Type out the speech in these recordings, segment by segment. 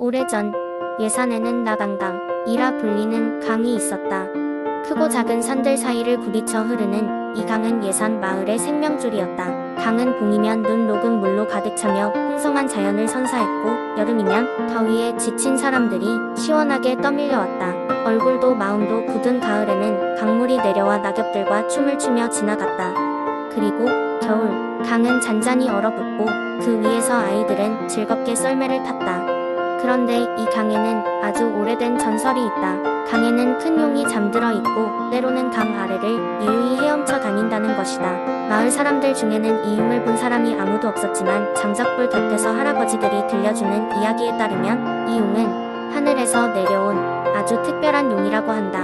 오래전 예산에는 나간강이라 불리는 강이 있었다. 크고 작은 산들 사이를 굽이쳐 흐르는 이 강은 예산 마을의 생명줄이었다. 강은 봄이면 눈 녹은 물로 가득 차며 풍성한 자연을 선사했고, 여름이면 더위에 지친 사람들이 시원하게 떠밀려왔다. 얼굴도 마음도 굳은 가을에는 강물이 내려와 낙엽들과 춤을 추며 지나갔다. 그리고 겨울, 강은 잔잔히 얼어붙고 그 위에서 아이들은 즐겁게 썰매를 탔다. 그런데 이 강에는 아주 오래된 전설이 있다. 강에는 큰 용이 잠들어 있고 때로는 강 아래를 유유히 헤엄쳐 다닌다는 것이다. 마을 사람들 중에는 이 용을 본 사람이 아무도 없었지만 장작불 곁에서 할아버지들이 들려주는 이야기에 따르면 이 용은 하늘에서 내려온 아주 특별한 용이라고 한다.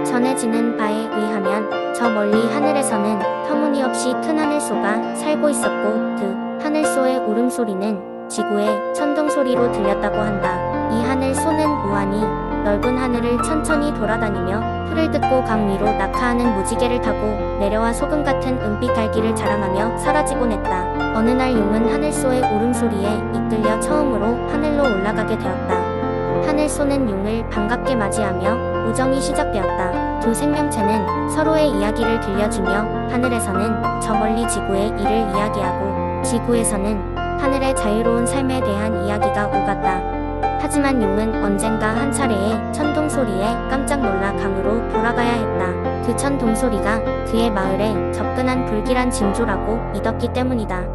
전해지는 바에 의하면 저 멀리 하늘에서는 터무니없이 큰 하늘소가 살고 있었고, 그 하늘소의 울음소리는 지구의 천둥소리로 들렸다고 한다. 이 하늘소는 무한히 넓은 하늘을 천천히 돌아다니며 풀을 뜯고 강 위로 낙하하는 무지개를 타고 내려와 소금 같은 은빛 갈기를 자랑하며 사라지곤 했다. 어느 날 용은 하늘소의 울음소리에 이끌려 처음으로 하늘로 올라가게 되었다. 하늘소는 용을 반갑게 맞이하며 우정이 시작되었다. 두 생명체는 서로의 이야기를 들려주며 하늘에서는 저 멀리 지구의 일을 이야기하고 지구에서는 하늘의 자유로운 삶에 대한 이야기가 오갔다. 하지만 용은 언젠가 한 차례의 천둥소리에 깜짝 놀라 강으로 돌아가야 했다. 그 천둥소리가 그의 마을에 접근한 불길한 징조라고 믿었기 때문이다.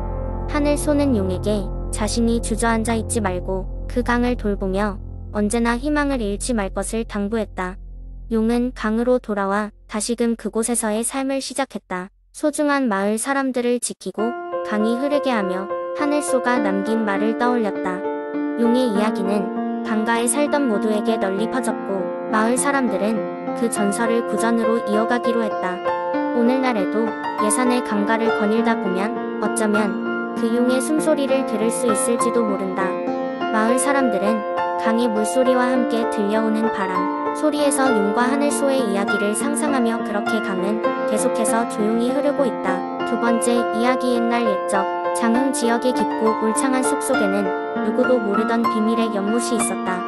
하늘소는 용에게 자신이 주저앉아 있지 말고 그 강을 돌보며 언제나 희망을 잃지 말 것을 당부했다. 용은 강으로 돌아와 다시금 그곳에서의 삶을 시작했다. 소중한 마을 사람들을 지키고 강이 흐르게 하며 하늘소가 남긴 말을 떠올렸다. 용의 이야기는 강가에 살던 모두에게 널리 퍼졌고 마을 사람들은 그 전설을 구전으로 이어가기로 했다. 오늘날에도 예산의 강가를 거닐다 보면 어쩌면 그 용의 숨소리를 들을 수 있을지도 모른다. 마을 사람들은 강의 물소리와 함께 들려오는 바람 소리에서 용과 하늘소의 이야기를 상상하며 그렇게 강은 계속해서 조용히 흐르고 있다. 두 번째 이야기. 옛날 옛적 장흥 지역의 깊고 울창한 숲속에는 누구도 모르던 비밀의 연못이 있었다.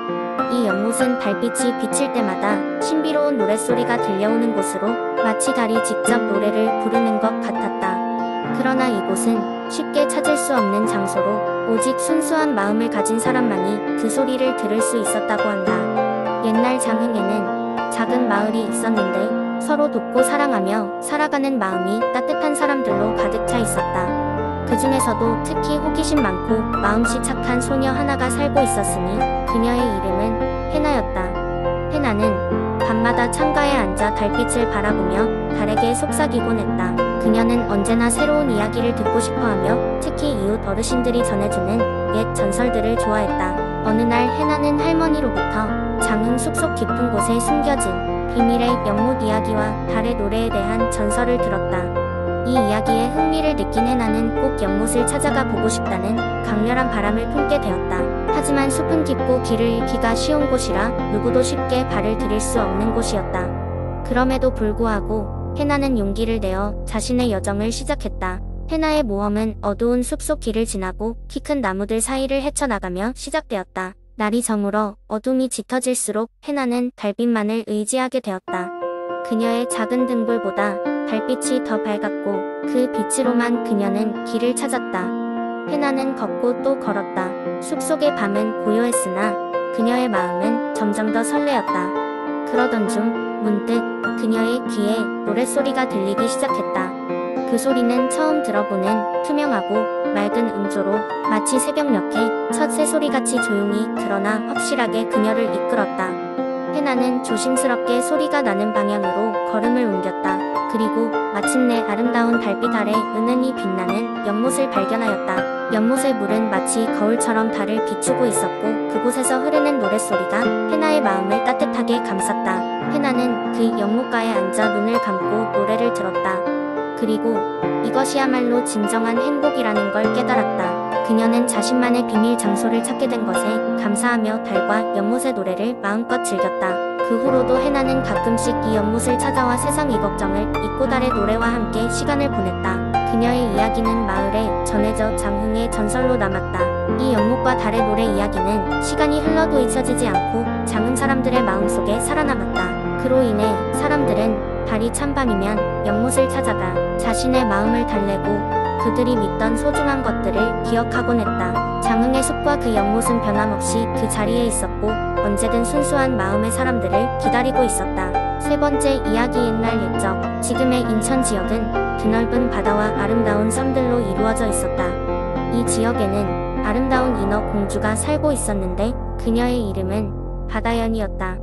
이 연못은 달빛이 비칠 때마다 신비로운 노랫소리가 들려오는 곳으로 마치 달이 직접 노래를 부르는 것 같았다. 그러나 이곳은 쉽게 찾을 수 없는 장소로 오직 순수한 마음을 가진 사람만이 그 소리를 들을 수 있었다고 한다. 옛날 장흥에는 작은 마을이 있었는데 서로 돕고 사랑하며 살아가는 마음이 따뜻한 사람들로 가득 차 있었다. 그 중에서도 특히 호기심 많고 마음씨 착한 소녀 하나가 살고 있었으니 그녀의 이름은 해나였다. 해나는 밤마다 창가에 앉아 달빛을 바라보며 달에게 속삭이곤 했다. 그녀는 언제나 새로운 이야기를 듣고 싶어하며 특히 이웃 어르신들이 전해주는 옛 전설들을 좋아했다. 어느 날 해나는 할머니로부터 장흥 숲속 깊은 곳에 숨겨진 비밀의 연못 이야기와 달의 노래에 대한 전설을 들었다. 이 이야기에 흥미를 느낀 해나는 꼭 연못을 찾아가 보고 싶다는 강렬한 바람을 품게 되었다. 하지만 숲은 깊고 길을 잃기가 쉬운 곳이라 누구도 쉽게 발을 들일 수 없는 곳이었다. 그럼에도 불구하고 해나는 용기를 내어 자신의 여정을 시작했다. 해나의 모험은 어두운 숲속 길을 지나고 키 큰 나무들 사이를 헤쳐나가며 시작되었다. 날이 저물어 어둠이 짙어질수록 해나는 달빛만을 의지하게 되었다. 그녀의 작은 등불보다 달빛이 더 밝았고 그 빛으로만 그녀는 길을 찾았다. 해나는 걷고 또 걸었다. 숲속의 밤은 고요했으나 그녀의 마음은 점점 더 설레었다. 그러던 중 문득 그녀의 귀에 노랫소리가 들리기 시작했다. 그 소리는 처음 들어보는 투명하고 맑은 음조로 마치 새벽녘의 첫 새소리같이 조용히 그러나 확실하게 그녀를 이끌었다. 해나는 조심스럽게 소리가 나는 방향으로 걸음을 옮겼다. 그리고 마침내 아름다운 달빛 아래 은은히 빛나는 연못을 발견하였다. 연못의 물은 마치 거울처럼 달을 비추고 있었고 그곳에서 흐르는 노랫소리가 해나의 마음을 따뜻하게 감쌌다. 해나는 그 연못가에 앉아 눈을 감고 노래를 들었다. 그리고 이것이야말로 진정한 행복이라는 걸 깨달았다. 그녀는 자신만의 비밀 장소를 찾게 된 것에 감사하며 달과 연못의 노래를 마음껏 즐겼다. 그 후로도 해나는 가끔씩 이 연못을 찾아와 세상 이 걱정을 잊고 달의 노래와 함께 시간을 보냈다. 그녀의 이야기는 마을에 전해져 장흥의 전설로 남았다. 이 연못과 달의 노래 이야기는 시간이 흘러도 잊혀지지 않고 장흥 사람들의 마음속에 살아남았다. 그로 인해 사람들은 달이 찬 밤이면 연못을 찾아가 자신의 마음을 달래고 그들이 믿던 소중한 것들을 기억하곤 했다. 장흥의 숲과 그 연못은 변함없이 그 자리에 있었고 언제든 순수한 마음의 사람들을 기다리고 있었다. 세 번째 이야기 옛날 옛적. 지금의 인천 지역은 드넓은 바다와 아름다운 섬들로 이루어져 있었다. 이 지역에는 아름다운 인어 공주가 살고 있었는데 그녀의 이름은 바다연이었다.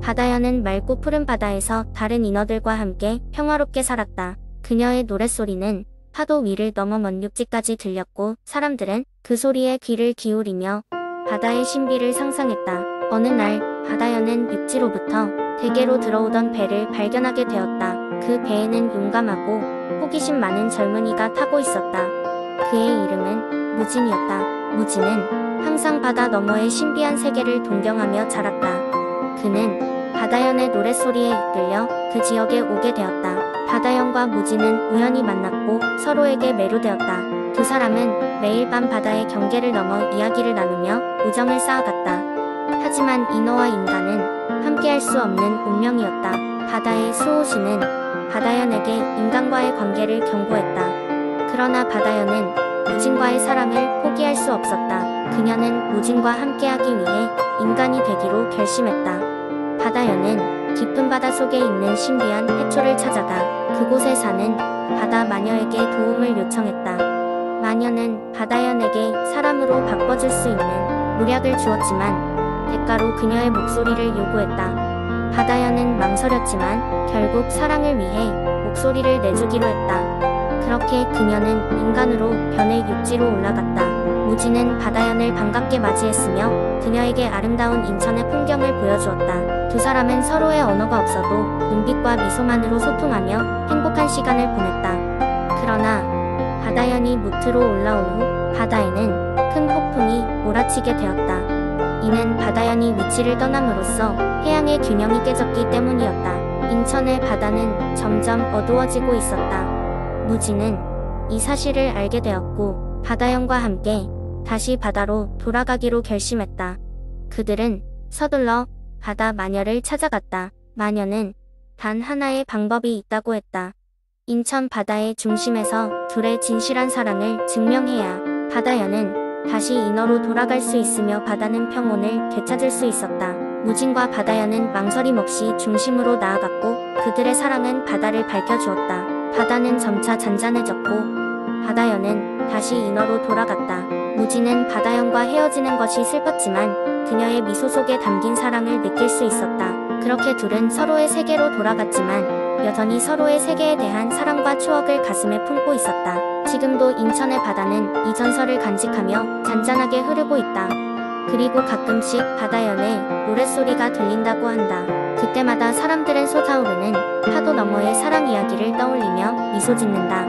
바다연은 맑고 푸른 바다에서 다른 인어들과 함께 평화롭게 살았다. 그녀의 노랫소리는 파도 위를 넘어 먼 육지까지 들렸고 사람들은 그 소리에 귀를 기울이며 바다의 신비를 상상했다. 어느 날 바다연은 육지로부터 대게로 들어오던 배를 발견하게 되었다. 그 배에는 용감하고 호기심 많은 젊은이가 타고 있었다. 그의 이름은 무진이었다. 무진은 항상 바다 너머의 신비한 세계를 동경하며 자랐다. 그는 바다연의 노랫소리에 이끌려 그 지역에 오게 되었다. 바다연과 무진은 우연히 만났고 서로에게 매료되었다. 두 사람은 매일 밤 바다의 경계를 넘어 이야기를 나누며 우정을 쌓아갔다. 하지만 인어와 인간은 함께할 수 없는 운명이었다. 바다의 수호신은 바다연에게 인간과의 관계를 경고했다. 그러나 바다연은 무진과의 사랑을 포기할 수 없었다. 그녀는 무진과 함께하기 위해 인간이 되기로 결심했다. 바다연은 깊은 바다 속에 있는 신비한 해초를 찾아가 그곳에 사는 바다 마녀에게 도움을 요청했다. 마녀는 바다연에게 사람으로 바꿔줄 수 있는 물약을 주었지만 대가로 그녀의 목소리를 요구했다. 바다연은 망설였지만 결국 사랑을 위해 목소리를 내주기로 했다. 그렇게 그녀는 인간으로 변해 육지로 올라갔다. 무진은 바다연을 반갑게 맞이했으며 그녀에게 아름다운 인천의 풍경을 보여주었다. 두 사람은 서로의 언어가 없어도 눈빛과 미소만으로 소통하며 행복한 시간을 보냈다. 그러나 바다연이 무트로 올라온 후 바다에는 큰 폭풍이 몰아치게 되었다. 이는 바다연이 위치를 떠남으로써 해양의 균형이 깨졌기 때문이었다. 인천의 바다는 점점 어두워지고 있었다. 무진은 이 사실을 알게 되었고 바다연과 함께 다시 바다로 돌아가기로 결심했다. 그들은 서둘러 바다 마녀를 찾아갔다. 마녀는 단 하나의 방법이 있다고 했다. 인천 바다의 중심에서 둘의 진실한 사랑을 증명해야 바다연은 다시 인어로 돌아갈 수 있으며 바다는 평온을 되찾을 수 있었다. 무진과 바다연은 망설임 없이 중심으로 나아갔고 그들의 사랑은 바다를 밝혀주었다. 바다는 점차 잔잔해졌고 바다연은 다시 인어로 돌아갔다. 무진은 바다연과 헤어지는 것이 슬펐지만 그녀의 미소 속에 담긴 사랑을 느낄 수 있었다. 그렇게 둘은 서로의 세계로 돌아갔지만 여전히 서로의 세계에 대한 사랑과 추억을 가슴에 품고 있었다. 지금도 인천의 바다는 이 전설을 간직하며 잔잔하게 흐르고 있다. 그리고 가끔씩 바다연의 노랫소리가 들린다고 한다. 그때마다 사람들은 솟아오르는 파도 너머의 사랑 이야기를 떠올리며 미소 짓는다.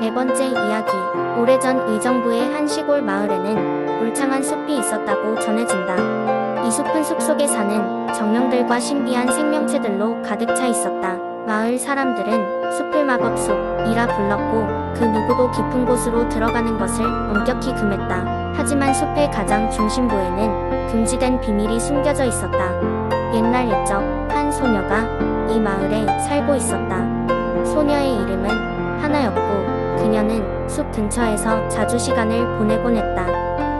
네 번째 이야기. 오래전 의정부의 한 시골 마을에는 울창한 숲이 있었다고 전해진다. 이 숲은 숲속에 사는 정령들과 신비한 생명체들로 가득 차 있었다. 마을 사람들은 숲을 마법숲이라 불렀고 그 누구도 깊은 곳으로 들어가는 것을 엄격히 금했다. 하지만 숲의 가장 중심부에는 금지된 비밀이 숨겨져 있었다. 옛날 옛적 한 소녀가 이 마을에 살고 있었다. 소녀의 이름은 하나였고 그녀는 숲 근처에서 자주 시간을 보내곤 했다.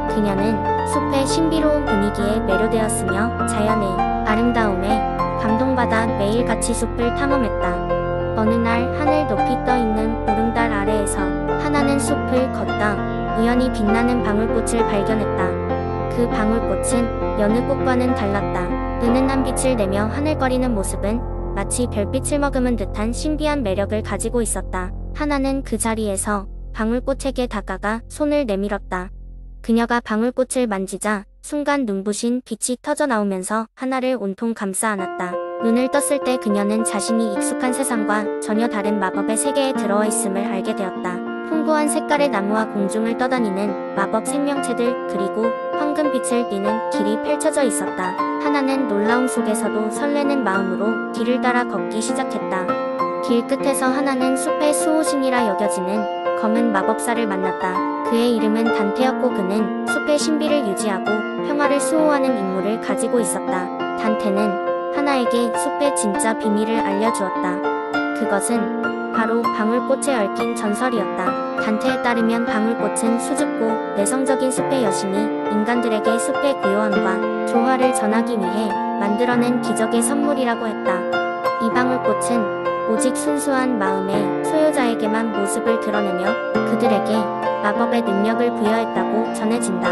그녀는 숲의 신비로운 분위기에 매료되었으며 자연의 아름다움에 감동받아 매일같이 숲을 탐험했다. 어느 날 하늘 높이 떠있는 보름달 아래에서 하나는 숲을 걷다 우연히 빛나는 방울꽃을 발견했다. 그 방울꽃은 여느 꽃과는 달랐다. 은은한 빛을 내며 하늘거리는 모습은 마치 별빛을 머금은 듯한 신비한 매력을 가지고 있었다. 하나는 그 자리에서 방울꽃에게 다가가 손을 내밀었다. 그녀가 방울꽃을 만지자 순간 눈부신 빛이 터져 나오면서 하나를 온통 감싸 안았다. 눈을 떴을 때 그녀는 자신이 익숙한 세상과 전혀 다른 마법의 세계에 들어와 있음을 알게 되었다. 풍부한 색깔의 나무와 공중을 떠다니는 마법 생명체들 그리고 황금빛을 띠는 길이 펼쳐져 있었다. 하나는 놀라움 속에서도 설레는 마음으로 길을 따라 걷기 시작했다. 길 끝에서 하나는 숲의 수호신이라 여겨지는 검은 마법사를 만났다. 그의 이름은 단테였고 그는 숲의 신비를 유지하고 평화를 수호하는 임무를 가지고 있었다. 단테는 하나에게 숲의 진짜 비밀을 알려주었다. 그것은 바로 방울꽃에 얽힌 전설이었다. 단테에 따르면 방울꽃은 수줍고 내성적인 숲의 여신이 인간들에게 숲의 고요함과 조화를 전하기 위해 만들어낸 기적의 선물이라고 했다. 이 방울꽃은 오직 순수한 마음의 소유자에게만 모습을 드러내며 그들에게 마법의 능력을 부여했다고 전해진다.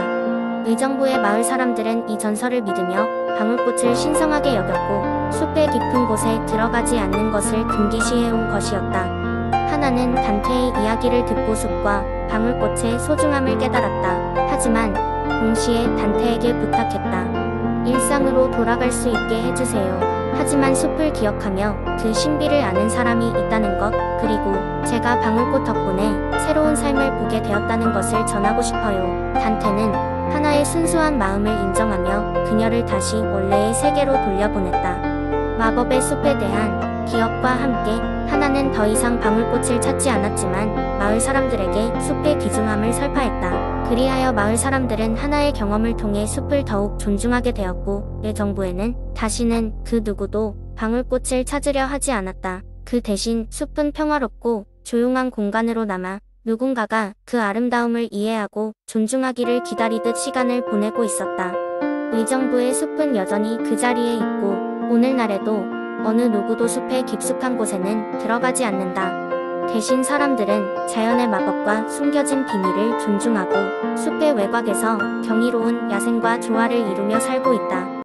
의정부의 마을 사람들은 이 전설을 믿으며 방울꽃을 신성하게 여겼고 숲의 깊은 곳에 들어가지 않는 것을 금기시해온 것이었다. 하나는 단테의 이야기를 듣고 숲과 방울꽃의 소중함을 깨달았다. 하지만 동시에 단테에게 부탁했다. 일상으로 돌아갈 수 있게 해주세요. 하지만 숲을 기억하며 그 신비를 아는 사람이 있다는 것, 그리고 제가 방울꽃 덕분에 새로운 삶을 보게 되었다는 것을 전하고 싶어요. 단테는 하나의 순수한 마음을 인정하며 그녀를 다시 원래의 세계로 돌려보냈다. 마법의 숲에 대한 기억과 함께 하나는 더 이상 방울꽃을 찾지 않았지만 마을 사람들에게 숲의 귀중함을 설파했다. 그리하여 마을 사람들은 하나의 경험을 통해 숲을 더욱 존중하게 되었고 의정부에는 다시는 그 누구도 방울꽃을 찾으려 하지 않았다. 그 대신 숲은 평화롭고 조용한 공간으로 남아 누군가가 그 아름다움을 이해하고 존중하기를 기다리듯 시간을 보내고 있었다. 의정부의 숲은 여전히 그 자리에 있고 오늘날에도 어느 누구도 숲의 깊숙한 곳에는 들어가지 않는다. 대신 사람들은 자연의 마법과 숨겨진 비밀을 존중하고 숲의 외곽에서 경이로운 야생과 조화를 이루며 살고 있다.